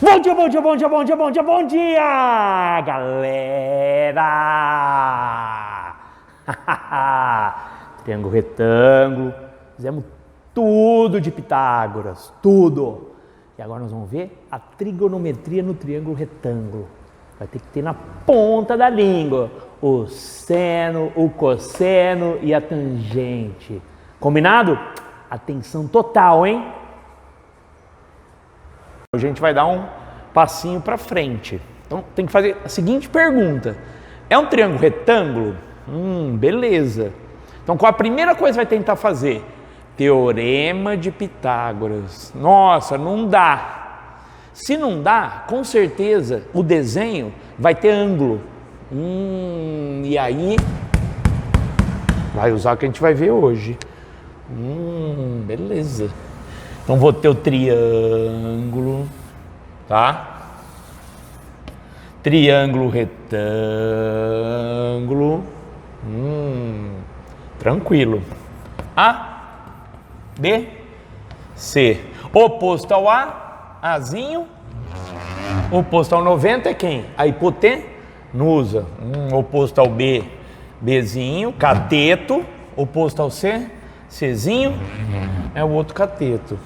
Bom dia, bom dia, bom dia, bom dia, bom dia, bom dia, galera! Triângulo retângulo, fizemos tudo de Pitágoras, tudo. E agora nós vamos ver a trigonometria no triângulo retângulo. Vai ter que ter na ponta da língua o seno, o cosseno e a tangente. Combinado? Atenção total, hein? A gente vai dar um passinho para frente. Então tem que fazer a seguinte pergunta: é um triângulo retângulo? Beleza. Então qual a primeira coisa que vai tentar fazer? Teorema de Pitágoras. Nossa, não dá. Se não dá, com certeza o desenho vai ter ângulo. E aí vai usar o que a gente vai ver hoje. Beleza. Então vou ter o triângulo, tá? Triângulo retângulo. Tranquilo. A, B, C. Oposto ao A, Azinho. Oposto ao 90 é quem? A hipotenusa. Oposto ao B, Bzinho. Cateto. Oposto ao C, Czinho. É o outro cateto.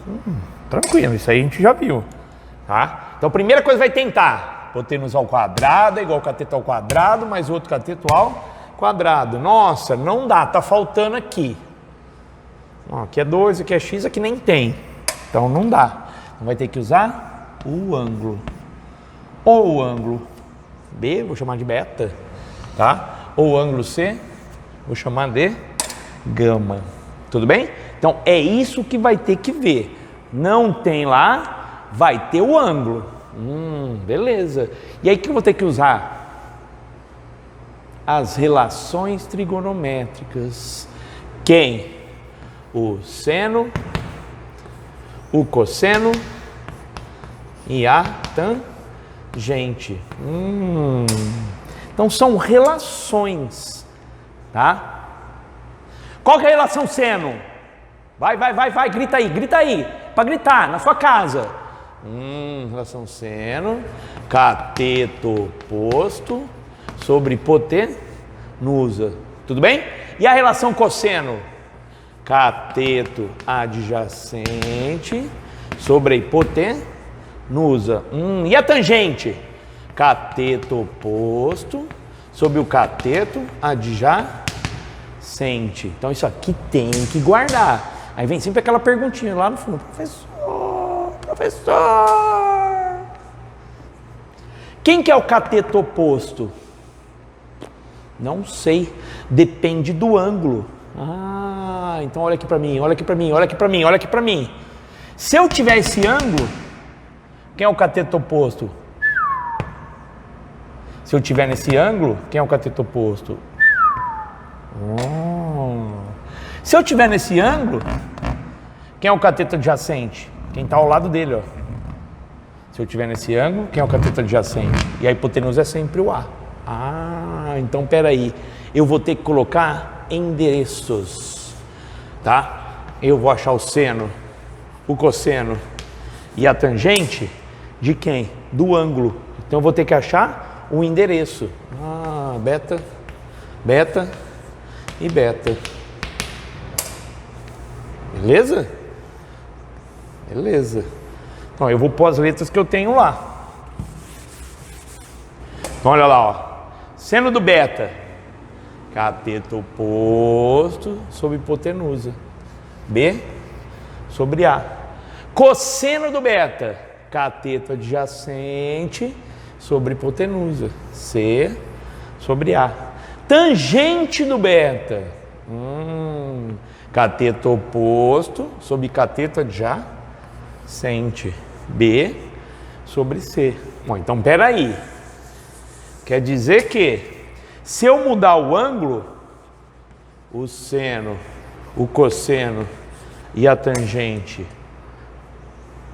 Tranquilo, isso aí a gente já viu, tá? Então a primeira coisa vai tentar. Hipotenusa ao quadrado é igual cateto ao quadrado, mais o outro cateto ao quadrado. Nossa, não dá, tá faltando aqui. Ó, aqui é 2, aqui é x, aqui nem tem. Então não dá. Então vai ter que usar o ângulo. Ou o ângulo B, vou chamar de beta, tá? Ou o ângulo C, vou chamar de gama. Tudo bem? Então é isso que vai ter que ver. Não tem lá, vai ter o ângulo. Beleza. E aí o que eu vou ter que usar? As relações trigonométricas. Quem? O seno, o cosseno e a tangente. Então são relações, tá? Qual que é a relação seno? Vai, grita aí, para gritar, na sua casa. Relação seno, cateto oposto sobre hipotenusa. Tudo bem? E a relação cosseno? Cateto adjacente sobre a hipotenusa. E a tangente? Cateto oposto sobre o cateto adjacente. Então isso aqui tem que guardar. Aí vem sempre aquela perguntinha lá no fundo: professor, quem que é o cateto oposto? Não sei, depende do ângulo. Então olha aqui para mim, olha aqui para mim, olha aqui para mim, olha aqui para mim. Se eu tiver esse ângulo, quem é o cateto oposto? Se eu tiver nesse ângulo, quem é o cateto oposto? Se eu tiver nesse ângulo, quem é o cateto adjacente? Quem está ao lado dele, ó. Se eu tiver nesse ângulo, quem é o cateto adjacente? E a hipotenusa é sempre o A. Então peraí, eu vou ter que colocar endereços, tá? Eu vou achar o seno, o cosseno e a tangente de quem? Do ângulo. Então eu vou ter que achar o endereço. Beta, beta e beta. Beleza? Beleza. Então eu vou pôr as letras que eu tenho lá. Então olha lá, ó. Seno do beta, cateto oposto sobre hipotenusa. B sobre A. Cosseno do beta, cateto adjacente sobre hipotenusa. C sobre A. Tangente do beta. Cateto oposto sobre cateto adjacente. B sobre C. Bom, então peraí. Quer dizer que se eu mudar o ângulo, o seno, o cosseno e a tangente,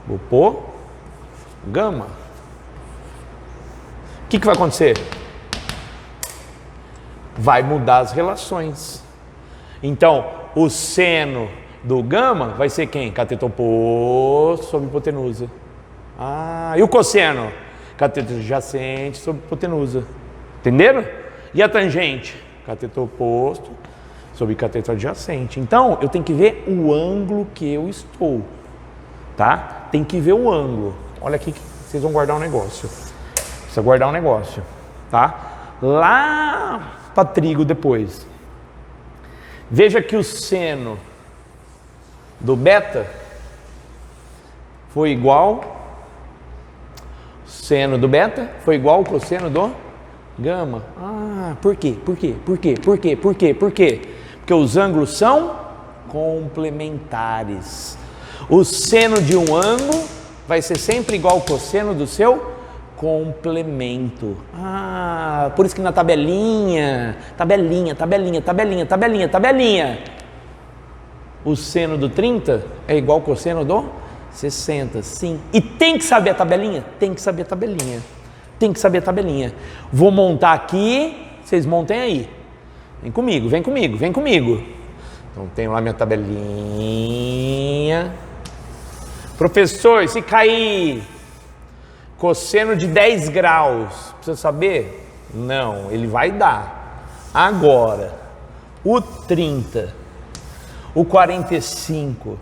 vou pôr gama. O que vai acontecer? Vai mudar as relações. Então, o seno do gama vai ser quem? Cateto oposto sobre hipotenusa. Ah, e o cosseno? Cateto adjacente sobre hipotenusa. Entenderam? E a tangente? Cateto oposto sobre cateto adjacente. Então, eu tenho que ver o ângulo que eu estou. Tá? Tem que ver o ângulo. Olha aqui que vocês vão guardar um negócio. Precisa guardar um negócio. Tá? Lá para trigo depois. Veja que o seno do beta foi igual. Seno do beta foi igual ao cosseno do gama. Ah, por quê? Por quê? Por quê? Por quê? Por quê? Por quê? Porque os ângulos são complementares. O seno de um ângulo vai ser sempre igual ao cosseno do seu complemento. Ah, por isso que na tabelinha, o seno do 30 é igual ao cosseno do 60, sim. E tem que saber a tabelinha? Tem que saber a tabelinha. Tem que saber a tabelinha. Vou montar aqui, vocês montem aí. Vem comigo, vem comigo, vem comigo. Então tenho lá minha tabelinha. Professor, se cair cosseno de 10 graus, precisa saber? Não, ele vai dar. Agora, o 30, o 45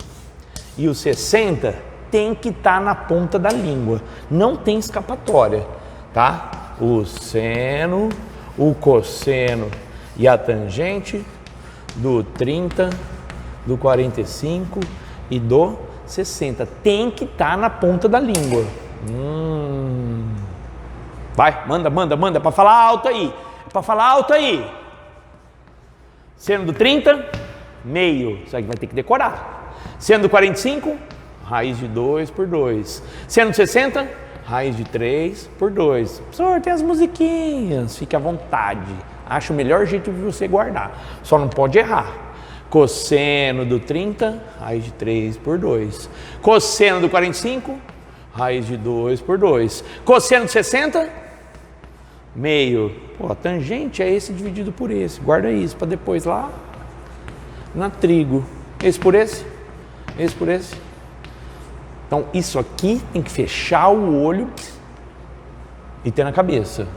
e o 60 tem que estar na ponta da língua. Não tem escapatória, tá? O seno, o cosseno e a tangente do 30, do 45 e do 60. Tem que estar na ponta da língua. Vai, manda, para falar alto aí. Para falar alto aí. Seno do 30, meio. Isso aqui vai ter que decorar. Seno do 45, raiz de 2 por 2. Seno do 60, raiz de 3 por 2. Professor, tem as musiquinhas. Fique à vontade. Acho o melhor jeito de você guardar. Só não pode errar. Cosseno do 30, raiz de 3 por 2. Cosseno do 45, raiz de 2 por 2. Cosseno de 60, meio. Pô, a tangente é esse dividido por esse. Guarda isso para depois lá na trigo. Esse por esse, esse por esse. Então isso aqui tem que fechar o olho e ter na cabeça.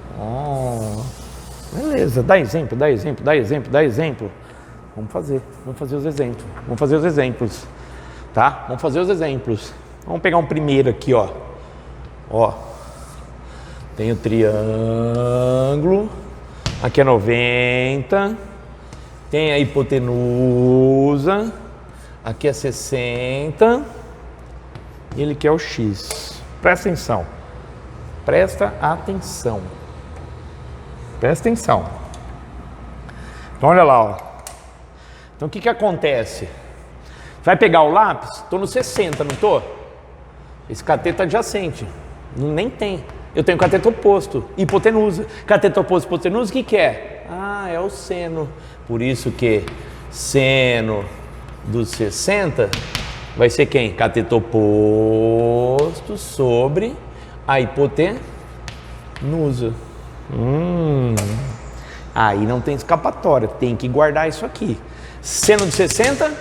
Beleza, dá exemplo. Vamos fazer os exemplos, tá? Vamos fazer os exemplos. Vamos pegar um primeiro aqui, ó. Tem o triângulo, aqui é 90, tem a hipotenusa, aqui é 60, e ele quer o x. Presta atenção. Então olha lá, ó. Então o que acontece? Vai pegar o lápis? Estou no 60, não estou? Esse cateto adjacente, nem tem. Eu tenho cateto oposto, hipotenusa. Cateto oposto, hipotenusa, o que é? Ah, é o seno. Por isso que seno dos 60 vai ser quem? Cateto oposto sobre a hipotenusa. Aí não tem escapatória, tem que guardar isso aqui. Seno de 60,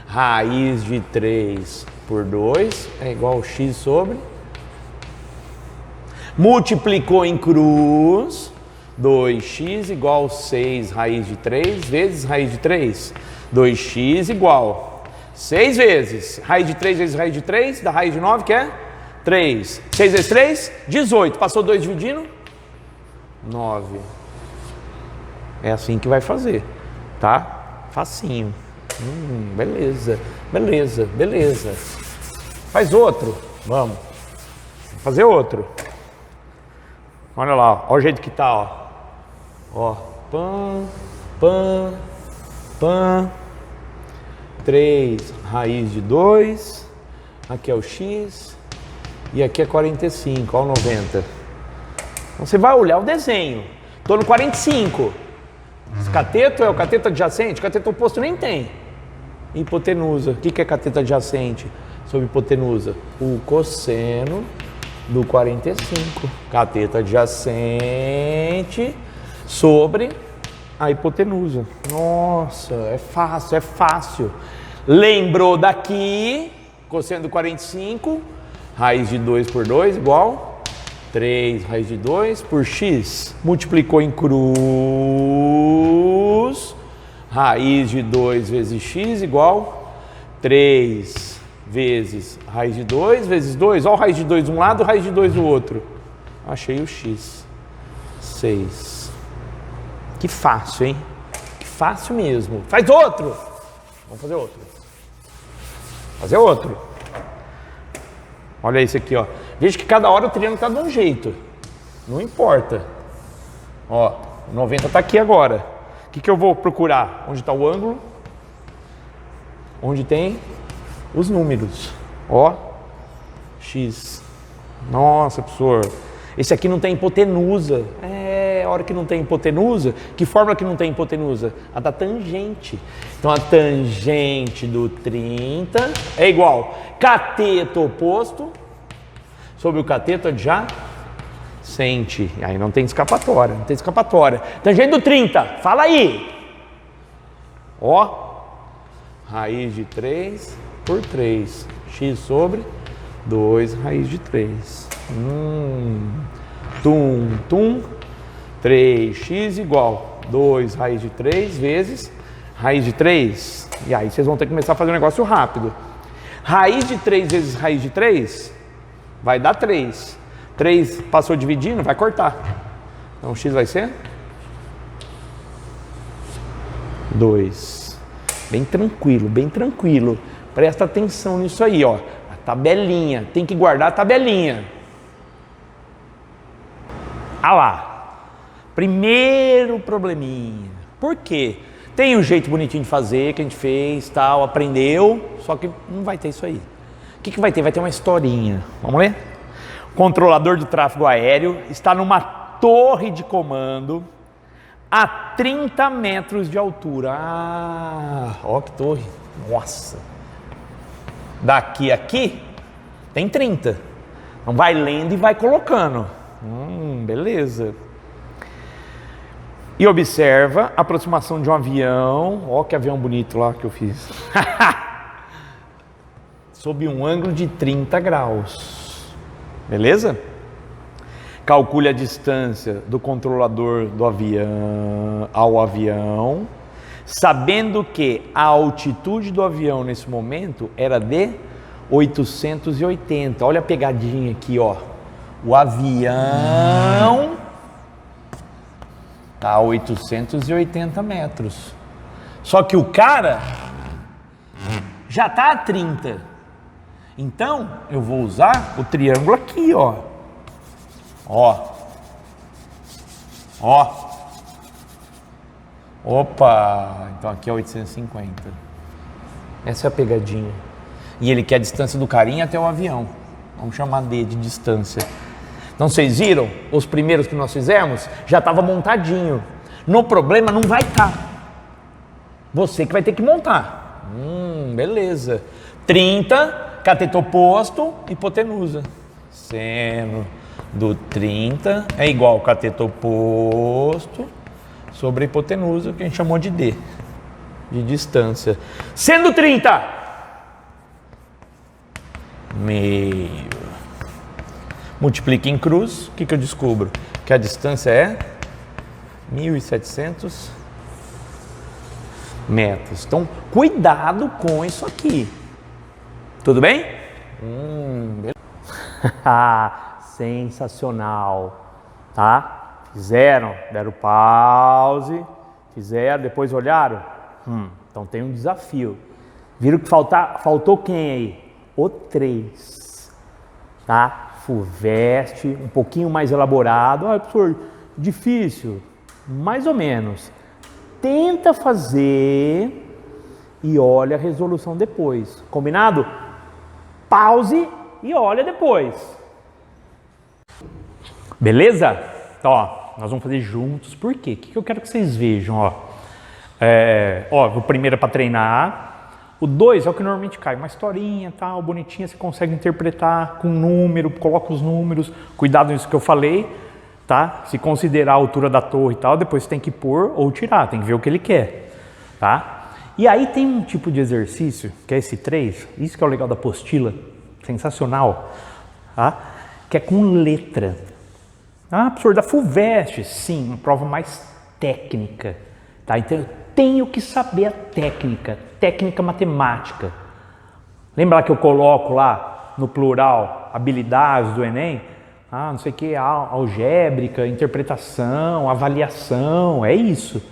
raiz de 3 por 2 é igual a x sobre. Multiplicou em cruz, 2x igual a 6 raiz de 3 vezes raiz de 3. 2x igual 6 vezes raiz de 3 vezes raiz de 3, da raiz de 9 que é 3. 6 vezes 3, 18. Passou 2 dividindo? 9. É assim que vai fazer, tá? Facinho. Beleza. Faz outro. Vamos fazer outro. Olha lá, ó o jeito que tá, ó. Pã. 3 raiz de 2. Aqui é o x. E aqui é 45, ó o 90. Então você vai olhar o desenho. Tô no 45. Esse cateto é o cateto adjacente, cateto oposto nem tem. Hipotenusa, o que é cateto adjacente sobre hipotenusa? O cosseno do 45. Cateto adjacente sobre a hipotenusa. Nossa, é fácil. Lembrou daqui, cosseno do 45, raiz de 2 por 2 igual 3 raiz de 2 por x. Multiplicou em cruz, raiz de 2 vezes x igual 3 vezes raiz de 2 vezes 2. Olha o raiz de 2 de um lado, raiz de 2 do outro. Achei o x. 6. Que fácil, hein? Que fácil mesmo. Faz outro! Vamos fazer outro. Fazer outro. Olha esse aqui, ó. Veja que cada hora o triângulo está de um jeito. Não importa. Ó, o 90 está aqui agora. O que eu vou procurar? Onde está o ângulo? Onde tem os números. Ó, x. Nossa, professor. Esse aqui não tem hipotenusa. É, a hora que não tem hipotenusa, que fórmula que não tem hipotenusa? A da tangente. Então a tangente do 30 é igual cateto oposto sobre o cateto adjacente. Aí não tem escapatória, não tem escapatória. Tangente do 30, fala aí. Ó, raiz de 3 por 3. X sobre 2 raiz de 3. Tum, tum. 3x igual 2 raiz de 3 vezes raiz de 3. E aí vocês vão ter que começar a fazer um negócio rápido. Raiz de 3 vezes raiz de 3 vai dar 3. 3 passou dividindo, vai cortar. Então x vai ser 2. Bem tranquilo, bem tranquilo. Presta atenção nisso aí, ó. A tabelinha, tem que guardar a tabelinha. Ah lá. Primeiro probleminha. Por quê? Tem um jeito bonitinho de fazer, que a gente fez, tal, aprendeu, só que não vai ter isso aí. O que vai ter? Vai ter uma historinha. Vamos ler? O controlador de tráfego aéreo está numa torre de comando a 30 metros de altura. Ah, ó que torre. Nossa. Daqui a aqui tem 30. Então vai lendo e vai colocando. Beleza. E observa a aproximação de um avião. Ó que avião bonito lá que eu fiz. Sob um ângulo de 30 graus. Beleza? Calcule a distância do controlador do avião ao avião, sabendo que a altitude do avião nesse momento era de 880. Olha a pegadinha aqui, ó. O avião está a 880 metros. Só que o cara já está a 30. Então, eu vou usar o triângulo aqui, ó. Ó. Ó. Opa! Então aqui é 850. Essa é a pegadinha. E ele quer a distância do carinha até o avião. Vamos chamar D de distância. Então vocês viram? Os primeiros que nós fizemos já estava montadinho. No problema não vai estar. Você que vai ter que montar. Beleza. 30, cateto oposto, hipotenusa. Seno do 30 é igual ao cateto oposto sobre a hipotenusa, que a gente chamou de D, de distância. Sendo 30, meio. Multiplica em cruz, o que eu descubro? Que a distância é 1.700 metros. Então, cuidado com isso aqui. Tudo bem? Sensacional, tá? Fizeram, deram pause, fizeram, depois olharam? Então tem um desafio. Viram que faltou quem aí? O 3, tá? FUVEST, um pouquinho mais elaborado. Ah, professor, difícil, mais ou menos. Tenta fazer e olha a resolução depois. Combinado? Pause e olha depois. Beleza? Então, ó, nós vamos fazer juntos. Por quê? O que eu quero que vocês vejam, ó. O primeiro é para treinar. O 2 é o que normalmente cai, uma historinha, tal, bonitinha, você consegue interpretar com número, coloca os números, cuidado nisso que eu falei, tá? Se considerar a altura da torre e tal, depois você tem que pôr ou tirar, tem que ver o que ele quer, tá? E aí tem um tipo de exercício, que é esse 3, isso que é o legal da apostila, sensacional. tá? Que é com letra. Ah, professor, da FUVEST, sim, uma prova mais técnica, tá? Então eu tenho que saber a técnica matemática. Lembra lá que eu coloco lá no plural habilidades do Enem? Ah, não sei o que, algébrica, interpretação, avaliação, é isso,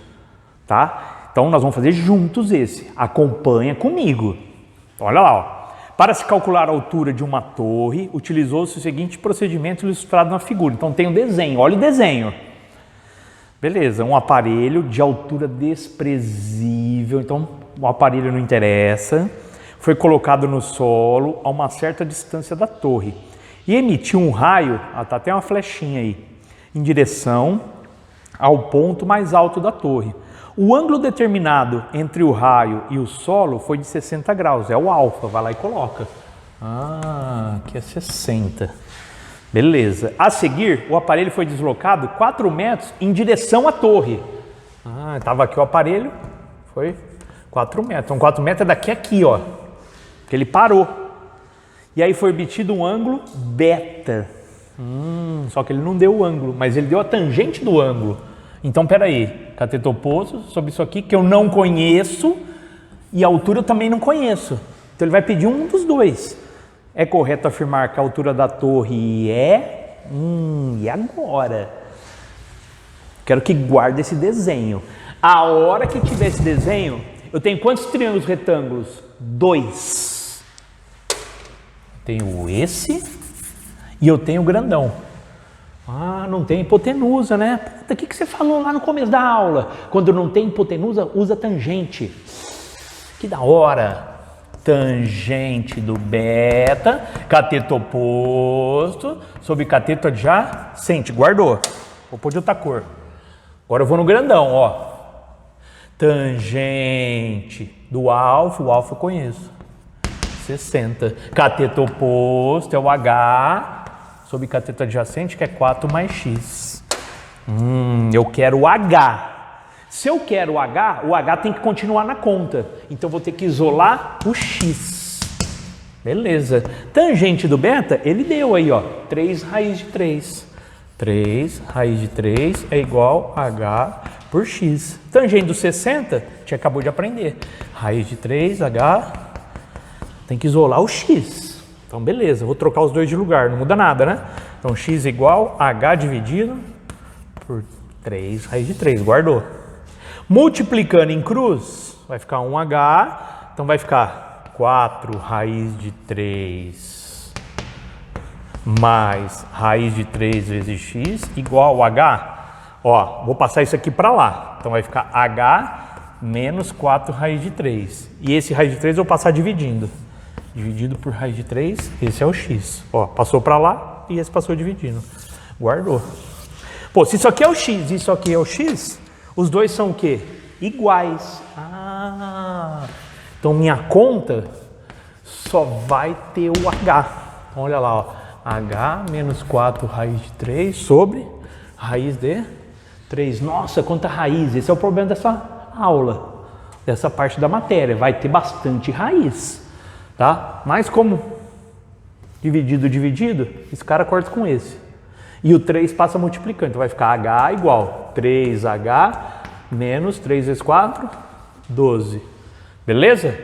tá? Então nós vamos fazer juntos esse, acompanha comigo. Olha lá, ó. Para se calcular a altura de uma torre, utilizou-se o seguinte procedimento ilustrado na figura. Então tem um desenho, olha o desenho. Beleza, um aparelho de altura desprezível, então o aparelho não interessa, foi colocado no solo a uma certa distância da torre e emitiu um raio, tá até uma flechinha aí, em direção ao ponto mais alto da torre. O ângulo determinado entre o raio e o solo foi de 60 graus, é o alfa, vai lá e coloca. Ah, aqui é 60. Beleza. A seguir, o aparelho foi deslocado 4 metros em direção à torre. Ah, estava aqui o aparelho, foi 4 metros. Então 4 metros é daqui a aqui, ó, que ele parou. E aí foi obtido um ângulo beta. Só que ele não deu o ângulo, mas ele deu a tangente do ângulo. Então, peraí, cateto oposto sobre isso aqui que eu não conheço e a altura eu também não conheço. Então ele vai pedir um dos dois. É correto afirmar que a altura da torre é... e agora? Quero que guarde esse desenho. A hora que tiver esse desenho, eu tenho quantos triângulos retângulos? 2. Tenho esse e eu tenho o grandão. Ah, não tem hipotenusa, né? Puta, o que você falou lá no começo da aula? Quando não tem hipotenusa, usa tangente. Que da hora! Tangente do beta, cateto oposto, sobre cateto adjacente. Guardou. Vou pôr de outra cor. Agora eu vou no grandão, ó. Tangente do alfa, o alfa eu conheço. 60. Cateto oposto é o H. Sobre cateto adjacente, que é 4 mais x. Eu quero o H. Se eu quero o H tem que continuar na conta. Então, vou ter que isolar o x. Beleza. Tangente do beta, ele deu aí, ó. 3 raiz de 3. 3 raiz de 3 é igual a H por x. Tangente do 60, a gente acabou de aprender. Raiz de 3, H. Tem que isolar o x. Então, beleza, vou trocar os dois de lugar, não muda nada, né? Então, x igual a h dividido por 3 raiz de 3, guardou. Multiplicando em cruz, vai ficar 1h, então vai ficar 4 raiz de 3 mais raiz de 3 vezes x igual a h. Ó, vou passar isso aqui para lá, então vai ficar h menos 4 raiz de 3. E esse raiz de 3 eu vou passar dividindo. Dividido por raiz de 3, esse é o x. Ó, passou para lá e esse passou dividindo. Guardou. Pô, se isso aqui é o x e isso aqui é o x, os dois são o quê? Iguais. Ah, então minha conta só vai ter o h. Então, olha lá, ó. H menos 4 raiz de 3 sobre raiz de 3. Nossa, quanta raiz. Esse é o problema dessa aula, dessa parte da matéria. Vai ter bastante raiz. Tá? Mas como dividido, esse cara corta com esse. E o 3 passa multiplicando. Então vai ficar H igual 3H menos 3 vezes 4, 12. Beleza?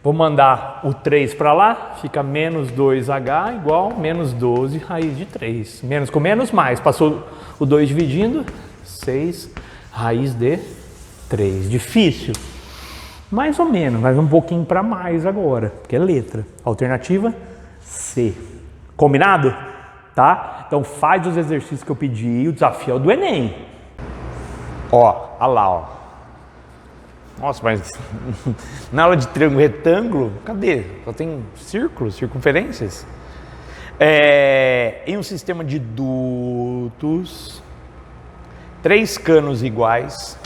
Vou mandar o 3 para lá, fica menos 2H igual menos 12 raiz de 3. Menos com menos, mais. Passou o 2 dividindo, 6 raiz de 3. Difícil? Mais ou menos, mas um pouquinho para mais agora, porque é letra. Alternativa C. Combinado? Tá? Então faz os exercícios que eu pedi, o desafio é o do Enem. Ó, olha lá, ó. Nossa, mas na aula de triângulo retângulo, cadê? Só tem círculos, circunferências. Em um sistema de dutos, 3 canos iguais,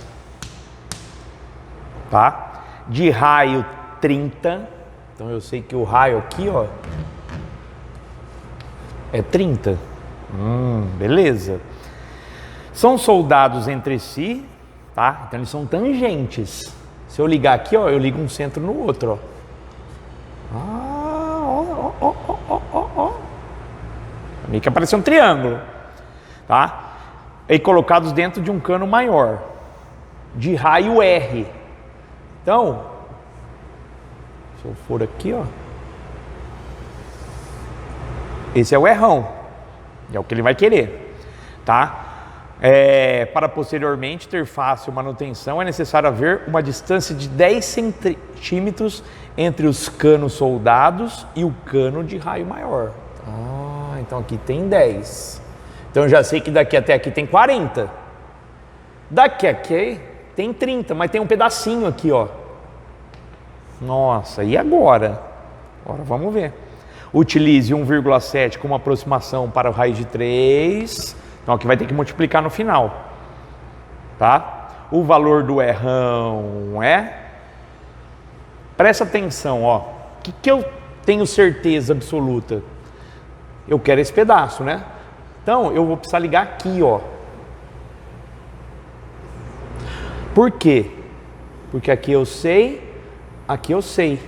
tá? De raio 30, então eu sei que o raio aqui, ó, é 30. Beleza. São soldados entre si, tá? Então eles são tangentes. Se eu ligar aqui, ó, eu ligo um centro no outro, ó. meio que apareceu um triângulo, tá? E colocados dentro de um cano maior, de raio R. Então, se eu for aqui, ó, esse é o errão, é o que ele vai querer, tá? Para posteriormente ter fácil manutenção, é necessário haver uma distância de 10 centímetros entre os canos soldados e o cano de raio maior. Então aqui tem 10. Então eu já sei que daqui até aqui tem 40. Daqui a aqui tem 30, mas tem um pedacinho aqui, ó. Nossa, e agora? Agora vamos ver. Utilize 1,7 como aproximação para o raiz de 3. Então aqui vai ter que multiplicar no final, tá? O valor do errão é... Presta atenção, ó. O que eu tenho certeza absoluta? Eu quero esse pedaço, né? Então eu vou precisar ligar aqui, ó. Por quê? Porque aqui eu sei, aqui eu sei.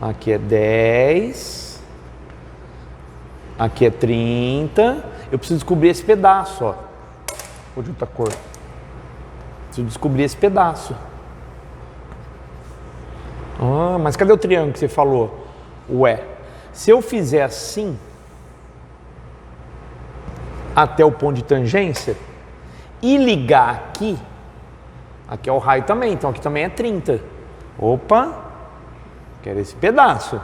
Aqui é 10, aqui é 30. Eu preciso descobrir esse pedaço, ó. Ou de outra cor. Preciso descobrir esse pedaço. Mas cadê o triângulo que você falou? Ué, se eu fizer assim, até o ponto de tangência, e ligar aqui, aqui é o raio também, então aqui também é 30. Opa, quero esse pedaço.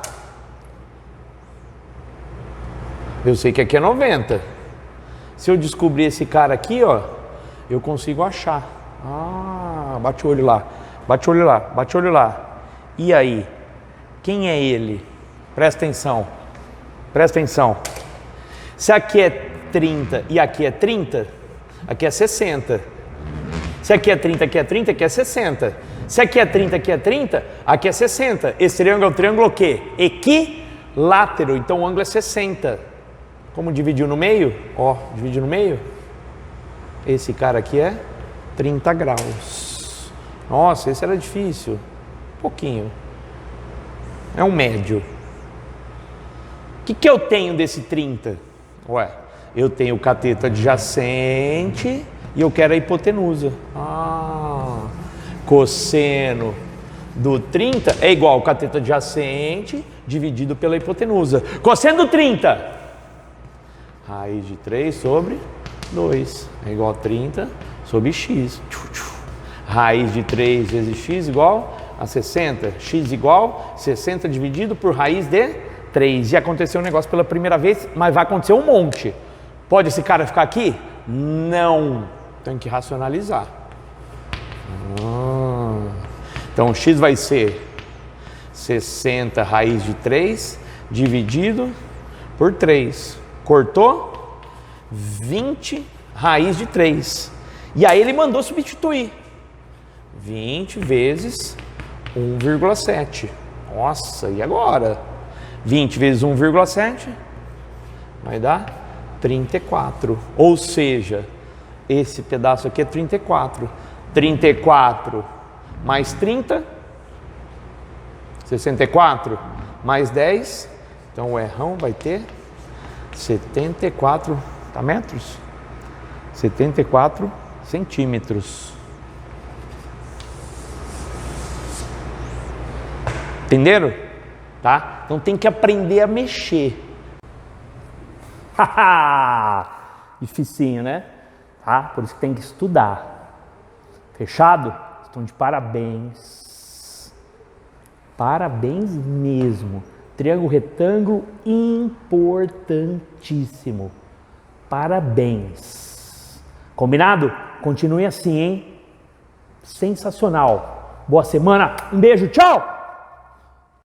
Eu sei que aqui é 90. Se eu descobrir esse cara aqui, ó, eu consigo achar. Bate o olho lá, bate o olho lá, bate o olho lá. E aí? Quem é ele? Presta atenção, presta atenção. Se aqui é 30 e aqui é 30, aqui é 60. Se aqui é 30, aqui é 30, aqui é 60. Se aqui é 30, aqui é 30, aqui é 60. Esse triângulo é o triângulo o quê? Equilátero, então o ângulo é 60. Como dividiu no meio? Ó, dividiu no meio. Esse cara aqui é 30 graus. Nossa, esse era difícil. Um pouquinho. É um médio. O que eu tenho desse 30? Ué, eu tenho o cateto adjacente e eu quero a hipotenusa. Cosseno do 30 é igual ao cateto adjacente dividido pela hipotenusa. Cosseno do 30. Raiz de 3 sobre 2 é igual a 30 sobre x. Raiz de 3 vezes x igual a 60. X igual a 60 dividido por raiz de 3. E aconteceu um negócio pela primeira vez, mas vai acontecer um monte. Pode esse cara ficar aqui? Não. Tem que racionalizar. Então x vai ser 60 raiz de 3 dividido por 3. Cortou? 20 raiz de 3. E aí ele mandou substituir. 20 vezes 1,7. Nossa, e agora? 20 vezes 1,7 vai dar 34. Ou seja, esse pedaço aqui é 34. 34 mais 30, 64 mais 10. Então o errão vai ter 74 metros? 74 centímetros. Entenderam? Tá? Então tem que aprender a mexer. Dificinho, né? Tá? Por isso que tem que estudar. Fechado? Estão de parabéns. Parabéns mesmo. Triângulo retângulo importantíssimo. Parabéns. Combinado? Continue assim, hein? Sensacional. Boa semana. Um beijo. Tchau!